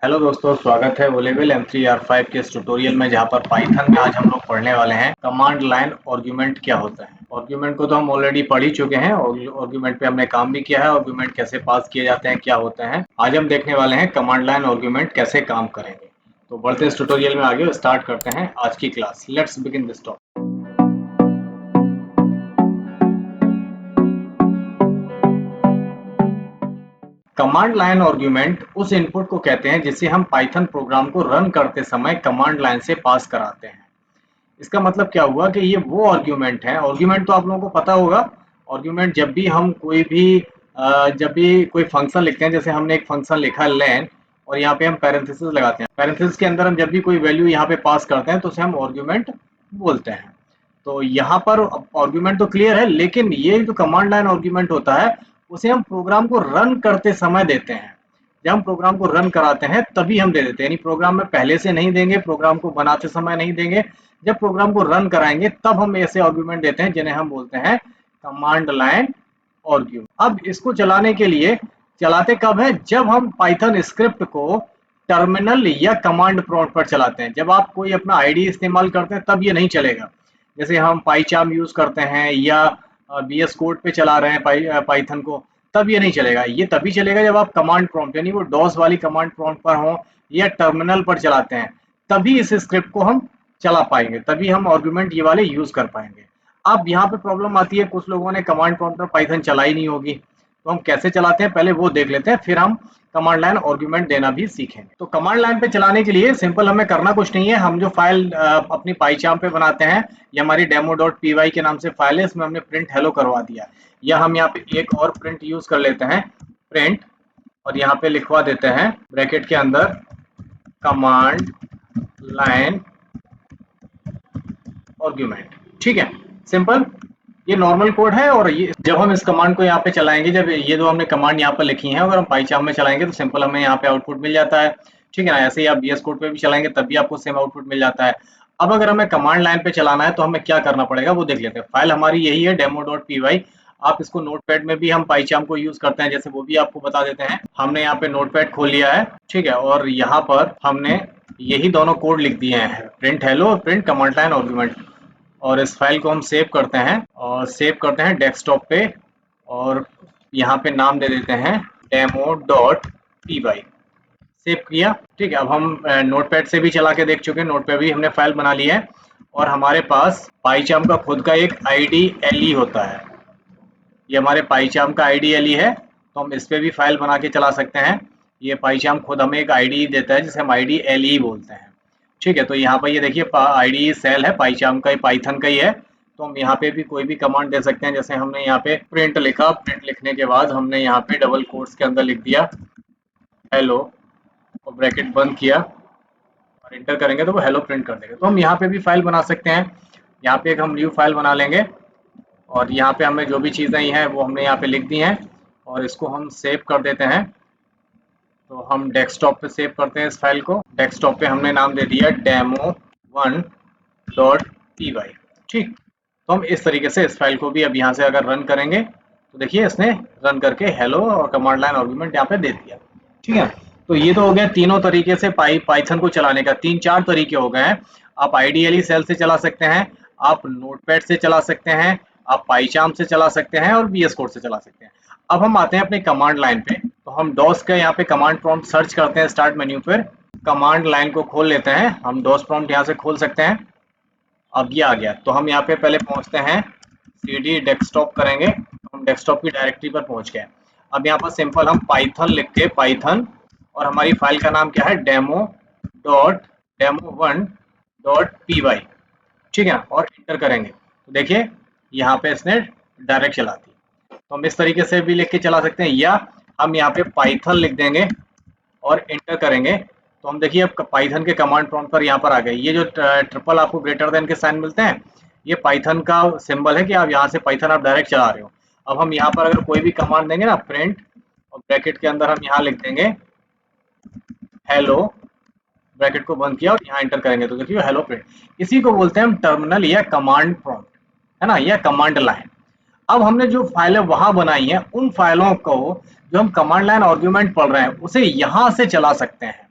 Hello दोस्तों, स्वागत है वोलेबल M3R5 के इस ट्यूटोरियल में, जहां पर पाइथन में आज हम लोग पढ़ने वाले हैं कमांड लाइन आर्गुमेंट क्या होता है। आर्गुमेंट को तो हम ऑलरेडी पढ़ ही चुके हैं और आर्गुमेंट पे हमने काम भी किया है। आर्गुमेंट कैसे पास किए जाते हैं, क्या होते हैं, आज हम देखने वाले हैं कमांड लाइन आर्गुमेंट कैसे काम करेंगे। तो बढ़ते इस ट्यूटोरियल में आगे, स्टार्ट करते हैं आज की class. Let's begin this topic. Command line argument उस इनपुट को कहते हैं जिसे हम पाइथन प्रोग्राम को रन करते समय कमांड लाइन से पास कराते हैं। इसका मतलब क्या हुआ कि ये वो आर्ग्यूमेंट है। आर्ग्यूमेंट तो आप लोगों को पता होगा। आर्ग्यूमेंट जब भी हम जब भी कोई फंक्शन लिखते हैं, जैसे हमने एक फंक्शन लिखा लेन और यहाँ पे हम पैरेंथेसिस लगाते हैं। पैरेंथेसिस के अंदर हम जब भी कोई वैल्यू यहाँ पे पास करते हैं तो उसे हम आर्ग्यूमेंट बोलते हैं। तो यहाँ पर आर्ग्यूमेंट तो क्लियर है, लेकिन ये जो कमांड लाइन आर्ग्यूमेंट होता है उसे हम प्रोग्राम को रन करते समय देते हैं। जब हम प्रोग्राम को रन कराते हैं तभी हम दे देते हैं, यानी प्रोग्राम में पहले से नहीं देंगे, प्रोग्राम को बनाते समय नहीं देंगे। जब प्रोग्राम को रन कराएंगे तब हम ऐसे आर्गुमेंट देते हैं जिन्हें हम बोलते हैं कमांड लाइन आर्ग्यूमेंट। अब इसको चलाने के लिए चलाते कब है? जब हम पाइथन स्क्रिप्ट को टर्मिनल या कमांड प्रॉम्प्ट पर चलाते हैं। जब आप कोई अपना आईडी इस्तेमाल करते हैं तब ये नहीं चलेगा। जैसे हम पाईचार्म यूज करते हैं या बीएस कोड पे चला रहे हैं पाइथन को, तब ये नहीं चलेगा। ये तभी चलेगा जब आप कमांड प्रॉम्प्ट यानी वो डॉस वाली कमांड प्रॉम्प्ट पर हो या टर्मिनल पर चलाते हैं, तभी इस स्क्रिप्ट को हम चला पाएंगे, तभी हम आर्गुमेंट ये वाले यूज कर पाएंगे। अब यहाँ पे प्रॉब्लम आती है, कुछ लोगों ने कमांड प्रॉम्प्ट पर पाइथन चलाई नहीं होगी, तो हम कैसे चलाते हैं पहले वो देख लेते हैं, फिर हम कमांड लाइन आर्गुमेंट देना भी सीखेंगे। तो कमांड लाइन पे चलाने के लिए सिंपल हमें करना कुछ नहीं है। हम जो फाइल अपनी पाईचार्म पे बनाते हैं, ये हमारी demo.py के नाम से फाइल है, इसमें हमने प्रिंट हेलो करवा दिया। या हम यहाँ पे एक और प्रिंट यूज कर लेते हैं, प्रिंट, और यहाँ पे लिखवा देते हैं ब्रैकेट के अंदर कमांड लाइन आर्गुमेंट। ठीक है, सिंपल, ये नॉर्मल कोड है। और ये जब हम इस कमांड को यहाँ पे चलाएंगे, जब ये जो हमने कमांड यहाँ पर लिखी है अगर हम पाईचार्म में चलाएंगे तो सिंपल हमें यहाँ पे आउटपुट मिल जाता है। ठीक है ना? ऐसे ही आप बीएस कोड पे भी चलाएंगे तब भी आपको सेम आउटपुट मिल जाता है। अब अगर हमें कमांड लाइन पे चलाना है तो हमें क्या करना पड़ेगा वो देख लेते हैं। फाइल हमारी यही है demo.py। आप इसको नोटपैड में भी हम पाईचार्म को यूज करते हैं, जैसे वो भी आपको बता देते हैं। हमने यहाँ पे नोटपैड खोल लिया है, ठीक है, और यहाँ पर हमने यही दोनों कोड लिख दिए हैं, प्रिंट हेलो और प्रिंट कमांड लाइन आर्गुमेंट। और इस फाइल को हम सेव करते हैं और सेव करते हैं डेस्कटॉप पे, और यहाँ पे नाम दे देते हैं demo.py। सेव किया, ठीक है। अब हम नोटपैड से भी चला के देख चुके हैं, नोटपैड भी हमने फाइल बना ली है और हमारे पास पाईचार्म का खुद का एक IDLE होता है। ये हमारे पाईचार्म का IDLE है, तो हम इस पे भी फाइल बना के चला सकते हैं। ये पाईचार्म खुद हमें एक IDE देता है जिसे हम IDLE बोलते हैं। ठीक है, तो यहाँ पर ये देखिए IDE सेल है, पाईचार्म का ही, पाइथन का ही है। तो हम यहाँ पे भी कोई भी कमांड दे सकते हैं। जैसे हमने यहाँ पे प्रिंट लिखा, प्रिंट लिखने के बाद हमने यहाँ पे डबल कोट्स के अंदर लिख दिया हेलो और ब्रैकेट बंद किया और इंटर करेंगे तो वो हेलो प्रिंट कर देगा। तो हम यहाँ पे भी फाइल बना सकते हैं। यहाँ पे एक हम न्यू फाइल बना लेंगे और यहाँ पे हमें जो भी चीज़ें हैं वो हमने यहाँ पे लिख दी हैं और इसको हम सेव कर देते हैं। तो हम डेस्कटॉप पे सेव करते हैं इस फाइल को। डेस्कटॉप पे हमने नाम दे दिया demo1.py। ठीक, तो हम इस तरीके से इस फाइल को भी अब यहाँ से अगर रन करेंगे तो देखिए इसने रन करके हेलो और कमांड लाइन आर्गुमेंट यहाँ पे दे दिया। ठीक है, तो ये तो हो गया तीनों तरीके से पाइथन को चलाने का। 3-4 तरीके हो गए हैं। आप IDLE सेल से चला सकते हैं, आप नोटपैड से चला सकते हैं, आप पाईचार्म से चला सकते हैं और VS कोड से चला सकते हैं। अब हम आते हैं अपने कमांड लाइन पे। तो हम डॉस का यहाँ पे कमांड प्रॉम्प्ट सर्च करते हैं स्टार्ट मेन्यू पर, कमांड लाइन को खोल लेते हैं। हम डॉस प्रॉम्प्ट यहाँ से खोल सकते हैं। अब ये आ गया, तो हम यहाँ पे पहले पहुँचते हैं, CD डेस्कटॉप करेंगे, हम डेस्कटॉप की डायरेक्टरी पर पहुँच गए। अब यहाँ पर सिंपल हम पाइथन लिख के, पाइथन, और हमारी फाइल का नाम क्या है demo.1.py। ठीक है, और इंटर करेंगे तो देखिए यहाँ पे इसने डायरेक्ट चला दी। तो हम इस तरीके से भी लिख के चला सकते हैं, या हम यहाँ पे पाइथन लिख देंगे और इंटर करेंगे तो हम देखिए अब पाइथन के कमांड प्रॉम्प्ट पर यहाँ पर आ गए। ये जो ट्रिपल आपको ग्रेटर देन के साइन मिलते हैं, ये पाइथन का सिंबल है कि आप यहाँ से पाइथन आप डायरेक्ट चला रहे हो। अब हम यहाँ पर अगर कोई भी कमांड देंगे ना, प्रिंट, और ब्रैकेट के अंदर हम यहाँ लिख देंगे हेलो, ब्रैकेट को बंद किया और यहाँ एंटर करेंगे तो देखिए हेलो प्रिंट। इसी को बोलते हैं हम टर्मिनल या कमांड प्रॉम्प्ट, है ना, या कमांड लाइन। अब हमने जो फाइलें वहां बनाई हैं उन फाइलों को जो हम कमांड लाइन आर्गुमेंट पढ़ रहे हैं उसे यहाँ से चला सकते हैं।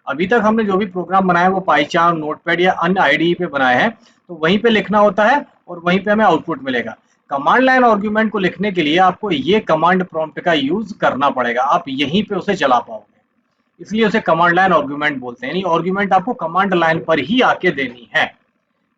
अभी तक हमने जो भी प्रोग्राम बनाया वो पाईचार्म, नोटपैड या अन्य आईडीई पे बनाए हैं, तो वहीं पे लिखना होता है और वहीं पे हमें आउटपुट मिलेगा। कमांड लाइन आर्गुमेंट को लिखने के लिए आपको ये कमांड प्रॉम्प्ट का यूज करना पड़ेगा, आप यहीं पे उसे चला पाओगे, इसलिए उसे कमांड लाइन आर्गुमेंट बोलते हैं। यानी आर्गुमेंट आपको कमांड लाइन पर ही आके देनी है।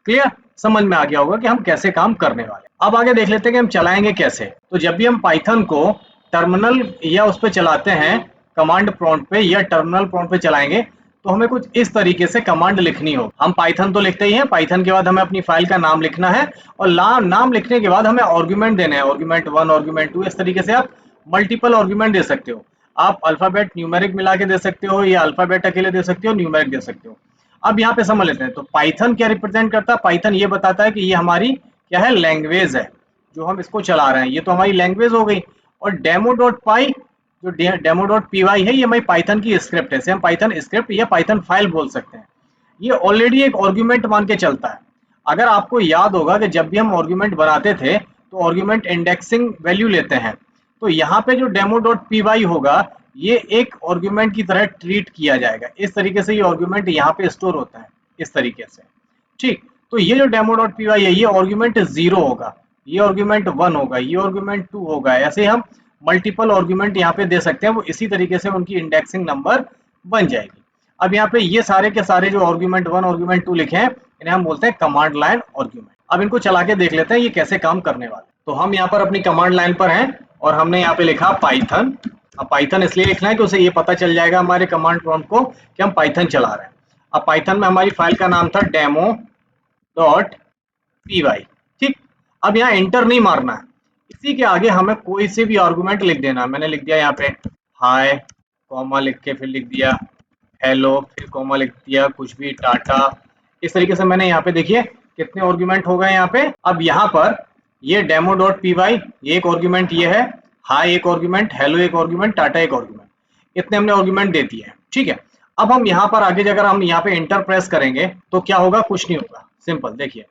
क्लियर? समझ में आ गया होगा कि हम कैसे काम करने वाले। अब आगे देख लेते हैं कि हम चलाएंगे कैसे। तो जब भी हम पाइथन को टर्मिनल या उस पर चलाते हैं, कमांड प्रॉम्प्ट पे या टर्मिनल प्रॉम्प्ट पे चलाएंगे, तो हमें कुछ इस तरीके से कमांड लिखनी हो। हम पाइथन तो लिखते ही हैं, पाइथन के बाद हमें अपनी फाइल का नाम लिखना है और नाम लिखने के बाद हमें आर्गुमेंट देने हैं, आर्गुमेंट 1, आर्गुमेंट 2, इस तरीके से आप मल्टीपल आर्गुमेंट दे सकते हो। आप अल्फाबेट न्यूमेरिक मिला के दे सकते हो या अल्फाबेट अकेले दे सकते हो, न्यूमेरिक दे सकते हो। अब यहाँ पे समझ लेते हैं, तो पाइथन क्या रिप्रेजेंट करता है? पाइथन ये बताता है कि ये हमारी क्या है, लैंग्वेज है जो हम इसको चला रहे हैं, ये तो हमारी लैंग्वेज हो गई। और डेमो डॉट पाई, जो डेमो डॉट पी वाई है, ये हमारी पाइथन की स्क्रिप्ट है, हम पाइथन स्क्रिप्ट या पाइथन फाइल बोल सकते हैं। ये ऑलरेडी एक आर्गुमेंट मान के चलता है। अगर आपको याद होगा कि जब भी हम आर्गुमेंट बनाते थे तो आर्गुमेंट इंडेक्सिंग वैल्यू लेते हैं, तो यहाँ पे जो डेमो डॉट पी वाई होगा ये एक आर्गुमेंट की तरह ट्रीट किया जाएगा। इस तरीके से ये आर्गुमेंट यहाँ पे स्टोर होता है, इस तरीके से। ठीक, तो ये जो डेमो डॉट पी वाई है, ये आर्गुमेंट 0 होगा, ये आर्गुमेंट 1 होगा, ये आर्गुमेंट 2 होगा। ऐसे हम मल्टीपल आर्गुमेंट यहाँ पे दे सकते हैं, वो इसी तरीके से उनकी इंडेक्सिंग नंबर बन जाएगी। अब यहाँ पे ये सारे के सारे जो आर्गुमेंट 1, आर्गुमेंट 2 लिखे हैं, इन्हें हम बोलते हैं कमांड लाइन आर्गुमेंट। अब इनको चला के देख लेते हैं ये कैसे काम करने वाले। तो हम यहाँ पर अपनी कमांड लाइन पर हैं और हमने यहाँ पे लिखा पाइथन। अब पाइथन इसलिए लिखना है कि उसे ये पता चल जाएगा हमारे कमांड प्रॉम्प्ट को कि हम पाइथन चला रहे हैं। अब पाइथन में हमारी फाइल का नाम था डेमो डॉट पी वाई। ठीक, अब यहाँ एंटर नहीं मारना है, इसी के आगे हमें कोई से भी आर्गुमेंट लिख देना। मैंने लिख दिया यहाँ पे हाय, कॉमा लिख के फिर लिख दिया हेलो, फिर कॉमा लिख दिया कुछ भी, टाटा। इस तरीके से मैंने यहाँ पे देखिए कितने आर्गुमेंट हो गए यहाँ पे। अब यहाँ पर ये डेमो डॉट पी वाई एक आर्गुमेंट, ये है हाई एक आर्गुमेंट, हेलो एक आर्गुमेंट, टाटा एक आर्गुमेंट, इतने हमने आर्गुमेंट दे दिए हैं। ठीक है, अब हम यहाँ पर आगे जाकर हम यहाँ पे एंटर प्रेस करेंगे तो क्या होगा? कुछ नहीं होगा। सिंपल देखिए,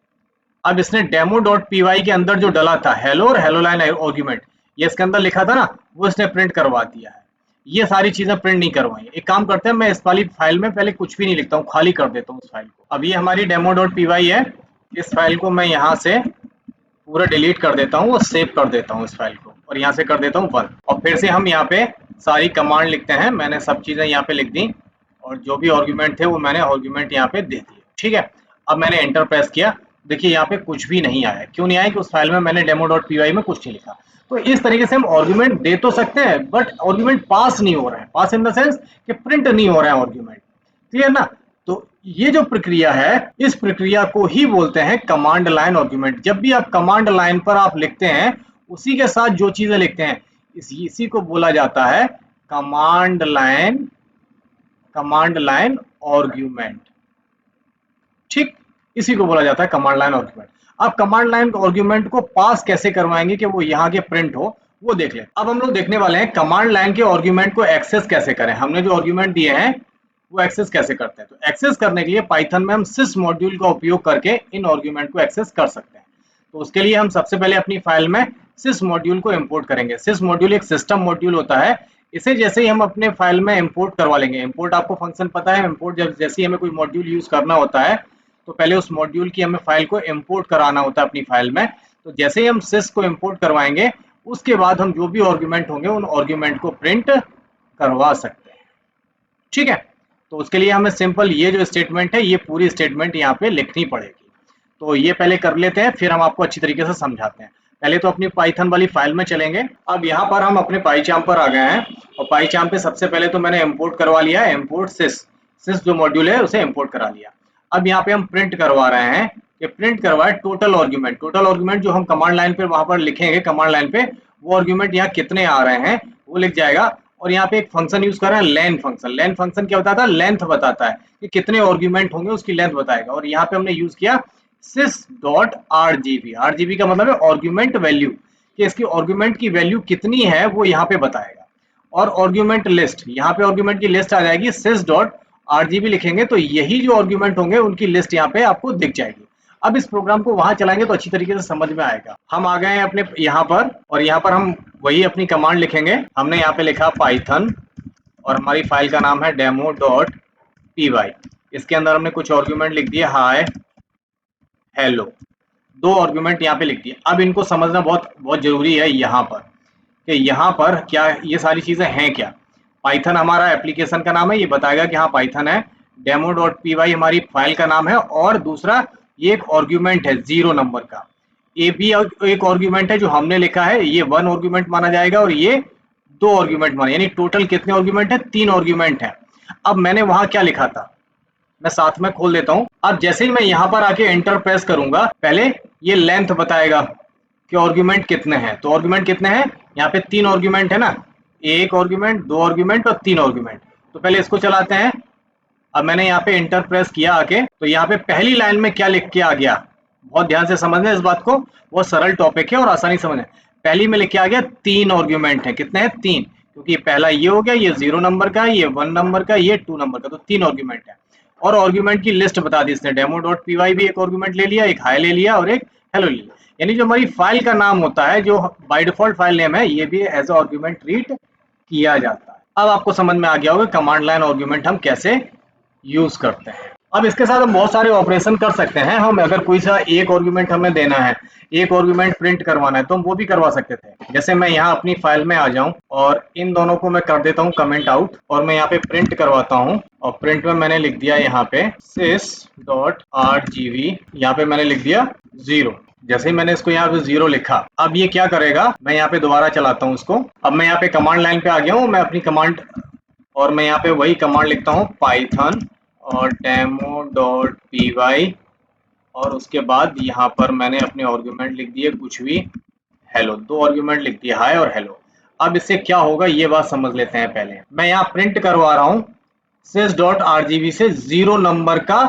अब इसने डेमो डॉट पी वाई के अंदर जो डला था हेलो और हेलो लाइन आर्गुमेंट, ये इसके अंदर लिखा था ना, वो इसने प्रिंट करवा दिया है। ये सारी चीजें प्रिंट नहीं करवाई। एक काम करते हैं, मैं इस वाली फाइल में पहले कुछ भी नहीं लिखता हूँ, खाली कर देता हूँ उस फाइल को। अब ये हमारी डेमो डॉट पी वाई है, इस फाइल को मैं यहाँ से पूरा डिलीट कर देता हूँ और सेव कर देता हूँ इस फाइल को, और यहाँ से कर देता हूँ 1। और फिर से हम यहाँ पे सारी कमांड लिखते हैं। मैंने सब चीजें यहाँ पे लिख दी और जो भी आर्गुमेंट थे वो मैंने आर्गुमेंट यहाँ पे दे दिए। ठीक है, अब मैंने एंटर प्रेस किया, देखिए यहाँ पे कुछ भी नहीं आया। क्यों नहीं आया? कि उस फाइल में मैंने डेमो डॉट पी वाई में कुछ नहीं लिखा। तो इस तरीके से हम आर्गुमेंट दे तो सकते हैं, बट आर्गुमेंट पास नहीं हो रहा है, पास इन द सेंस कि प्रिंट नहीं हो रहा है आर्गुमेंट। क्लियर ना? तो ये जो प्रक्रिया है, इस प्रक्रिया को ही बोलते हैं कमांड लाइन आर्गुमेंट। जब भी आप कमांड लाइन पर आप लिखते हैं, उसी के साथ जो चीजें लिखते हैं, इसी को बोला जाता है कमांड लाइन आर्गुमेंट। ठीक, इसी को बोला जाता है कमांड लाइन आर्गुमेंट। अब कमांड लाइन आर्गुमेंट को पास कैसे करवाएंगे कि वो यहाँ के प्रिंट हो, वो देख लें। अब हम लोग देखने वाले हैं कमांड लाइन के आर्गुमेंट को एक्सेस कैसे करें। हमने जो आर्गुमेंट दिए हैं वो एक्सेस कैसे करते हैं। तो एक्सेस करने के लिए पाइथन में हम sys मॉड्यूल का उपयोग करके इन आर्गुमेंट को एक्सेस कर सकते हैं। तो उसके लिए हम सबसे पहले अपनी फाइल में sys मॉड्यूल को इंपोर्ट करेंगे। sys मॉड्यूल एक सिस्टम मॉड्यूल होता है। इसे जैसे ही हम अपने फाइल में इंपोर्ट करवा लेंगे, इंपोर्ट आपको फंक्शन पता है, इंपोर्ट जैसे ही हमें कोई मॉड्यूल यूज करना होता है तो पहले उस मॉड्यूल की हमें फाइल को इंपोर्ट कराना होता है अपनी फाइल में। तो जैसे ही हम sys को इंपोर्ट करवाएंगे, उसके बाद हम जो भी आर्गुमेंट होंगे उन आर्गुमेंट को प्रिंट करवा सकते हैं। ठीक है, तो उसके लिए हमें सिंपल ये जो स्टेटमेंट है, ये पूरी स्टेटमेंट यहाँ पे लिखनी पड़ेगी। तो ये पहले कर लेते हैं, फिर हम आपको अच्छी तरीके से समझाते हैं। पहले तो अपनी पाइथन वाली फाइल में चलेंगे। अब यहाँ पर हम अपने पाईचार्म पर आ गए हैं और पाईचार्म पे सबसे पहले तो मैंने इंपोर्ट करवा लिया है, इंपोर्ट sys जो मॉड्यूल है उसे इंपोर्ट करा लिया। अब यहाँ पे हम प्रिंट करवा रहे हैं कि प्रिंट करवाए टोटल आर्गुमेंट। टोटल आर्गुमेंट जो हम कमांड लाइन पे वहां पर लिखेंगे, कमांड लाइन पे वो आर्गुमेंट यहाँ कितने आ रहे हैं वो लिख जाएगा। और यहाँ पे एक फंक्शन यूज कर रहे हैं लेन फंक्शन। लेन फंक्शन क्या बताता है? लेंथ बताता है कि कितने आर्गुमेंट होंगे उसकी लेंथ बताएगा। और यहाँ पे हमने यूज किया sys.rgb। आरजीबी का मतलब है आर्गुमेंट वैल्यू, कि इसकी आर्गुमेंट की वैल्यू कितनी है वो यहाँ पे बताएगा। और आर्गुमेंट लिस्ट, यहाँ पे आर्गुमेंट की लिस्ट आ जाएगी। sys.rgb लिखेंगे तो यही जो आर्गुमेंट होंगे उनकी लिस्ट यहाँ पे आपको दिख जाएगी। अब इस प्रोग्राम को वहां चलाएंगे तो अच्छी तरीके से समझ में आएगा। हम आ गए हैं अपने यहाँ पर, और यहाँ पर हम वही अपनी कमांड लिखेंगे। हमने यहाँ पे लिखा पाइथन और हमारी फाइल का नाम है डेमो डॉट py। इसके अंदर हमने कुछ आर्ग्यूमेंट लिख दिए, हाय, हेलो, दो आर्ग्यूमेंट यहाँ पे लिख दिए। अब इनको समझना बहुत बहुत जरूरी है यहाँ पर कि यहाँ पर क्या ये सारी चीजें हैं क्या। पाइथन हमारा एप्लीकेशन का नाम है, ये बताएगा कि हाँ पाइथन है। डेमो डॉट पी वाई हमारी फाइल का नाम है, और दूसरा ये एक आर्ग्यूमेंट है 0 नंबर का। ए भी एक आर्ग्यूमेंट है जो हमने लिखा है, ये 1 आर्ग्यूमेंट माना जाएगा, और ये 2 आर्ग्यूमेंट माना, यानी टोटल कितने आर्ग्यूमेंट है, 3 आर्ग्यूमेंट है। अब मैंने वहां क्या लिखा था, मैं साथ में खोल देता हूं। अब जैसे ही मैं यहां पर आके एंटर प्रेस करूंगा, पहले ये लेंथ बताएगा कि आर्ग्यूमेंट कितने हैं। तो आर्ग्यूमेंट कितने हैं, यहाँ पे 3 आर्ग्यूमेंट है ना, एक आर्ग्यूमेंट, 2 आर्ग्यूमेंट और 3 आर्ग्यूमेंट। तो पहले इसको चलाते हैं। अब मैंने यहाँ पे इंटर प्रेस किया आके, तो यहाँ पे पहली लाइन में क्या लिख के आ गया, बहुत ध्यान से समझना इस बात को, वो सरल टॉपिक है और आसानी समझना। पहली में लिख के आ गया 3 आर्ग्यूमेंट है, कितने हैं, 3, क्योंकि पहला ये हो गया, ये 0 नंबर का, ये 1 नंबर का, ये 2 नंबर का, तो 3 आर्ग्यूमेंट है। और आर्ग्यूमेंट की लिस्ट बता दी इसने, डेमो डॉट पी वाई भी एक आर्ग्यूमेंट ले लिया, एक हाई ले लिया और एक हेलो ले लिया। यानी जो हमारी फाइल का नाम होता है, जो बाय डिफॉल्ट फाइल नेम है, ये भी एज आर्ग्यूमेंट ट्रीट किया जाता है। अब आपको समझ में आ गया होगा कमांड लाइन आर्ग्यूमेंट हम कैसे यूज करते हैं। अब इसके साथ हम बहुत सारे ऑपरेशन कर सकते हैं। हम अगर कोई सा एक आर्ग्यूमेंट हमें देना है, एक आर्ग्यूमेंट प्रिंट करवाना है, तो हम वो भी करवा सकते थे। जैसे मैं यहाँ अपनी फाइल में आ जाऊं और इन दोनों को मैं कर देता हूँ कमेंट आउट, और मैं यहाँ पे प्रिंट करवाता हूँ। और प्रिंट में मैंने लिख दिया यहाँ पे sys.rgv, यहाँ पे मैंने लिख दिया 0। जैसे ही मैंने इसको यहाँ पे 0 लिखा, अब ये क्या करेगा, मैं यहाँ पे दोबारा चलाता हूँ इसको। अब मैं यहाँ पे कमांड लाइन पे आ गया हूँ, मैं अपनी कमांड, और मैं यहाँ पे वही कमांड लिखता हूँ, पाइथन और डेमो डॉट पी वाई, और उसके बाद यहाँ पर मैंने अपने आर्ग्यूमेंट लिख दिए कुछ भी, हेलो, 2 आर्ग्यूमेंट लिख दिए, हाय और हेलो। अब इससे क्या होगा ये बात समझ लेते हैं। पहले मैं यहाँ प्रिंट करवा रहा हूँ sys.rgv से 0 नंबर का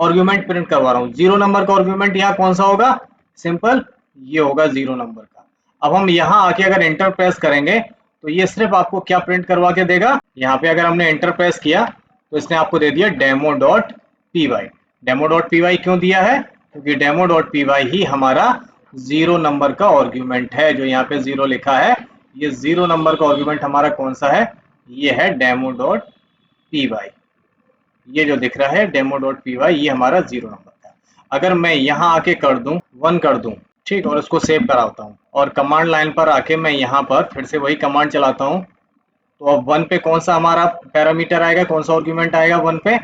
आर्ग्यूमेंट प्रिंट करवा रहा हूँ। 0 नंबर का आर्ग्यूमेंट यहाँ कौन सा होगा, सिंपल ये होगा 0 नंबर का। अब हम यहाँ आके अगर एंटर प्रेस करेंगे, तो ये सिर्फ आपको क्या प्रिंट करवा के देगा, यहाँ पे अगर हमने एंटर प्रेस किया तो इसने आपको दे दिया demo dot P Y. Demo dot P Y क्यों दिया है, क्योंकि डेमो डॉट पी वाई ही हमारा 0 नंबर का आर्ग्यूमेंट है। जो यहाँ पे 0 लिखा है, ये 0 नंबर का आर्ग्यूमेंट हमारा कौन सा है, ये है डेमो डॉट पी वाई। ये जो दिख रहा है डेमो डॉट पी वाई, ये हमारा 0 नंबर का। अगर मैं यहाँ आके कर दूं 1 कर दूं, ठीक, और उसको सेव कराता हूँ, और कमांड लाइन पर आके मैं यहाँ पर फिर से वही कमांड चलाता हूँ, तो अब 1 पे कौन सा हमारा पैरामीटर आएगा, कौन सा आर्ग्यूमेंट आएगा, 1 पे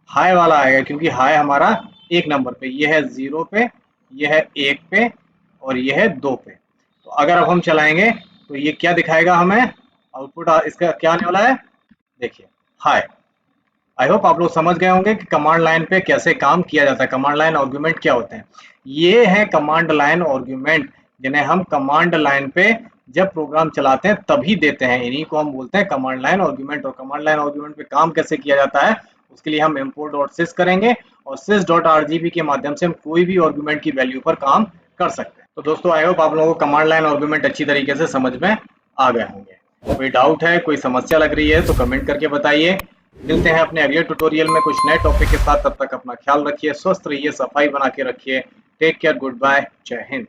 हाई वाला आएगा, क्योंकि हाई हमारा 1 नंबर पे, ये है 0 पे, ये है 1 पे, और ये है 2 पे। तो अगर अब हम चलाएंगे तो ये क्या दिखाएगा हमें, आउटपुट इसका क्या आने वाला है, देखिए, हाई। आई होप आप लोग समझ गए होंगे कि कमांड लाइन पे कैसे काम किया जाता है, कमांड लाइन आर्ग्यूमेंट क्या होते हैं। ये है कमांड लाइन आर्ग्यूमेंट, जिन्हें हम कमांड लाइन पे जब प्रोग्राम चलाते हैं तभी देते हैं, इन्हीं को हम बोलते हैं कमांड लाइन आर्ग्यूमेंट। और कमांड लाइन आर्ग्यूमेंट पे काम कैसे किया जाता है, उसके लिए हम import.sys करेंगे, और sys.rgb के माध्यम से हम कोई भी आर्ग्यूमेंट की वैल्यू पर काम कर सकते हैं। तो दोस्तों आई होप आप लोगों को कमांड लाइन आर्ग्यूमेंट अच्छी तरीके से समझ में आ गए होंगे। कोई डाउट है, कोई समस्या लग रही है तो कमेंट करके बताइए। मिलते हैं अपने अगले ट्यूटोरियल में कुछ नए टॉपिक के साथ। तब तक अपना ख्याल रखिए, स्वस्थ रहिए, सफाई बना के रखिए। टेक केयर, गुड बाय, जय हिंद।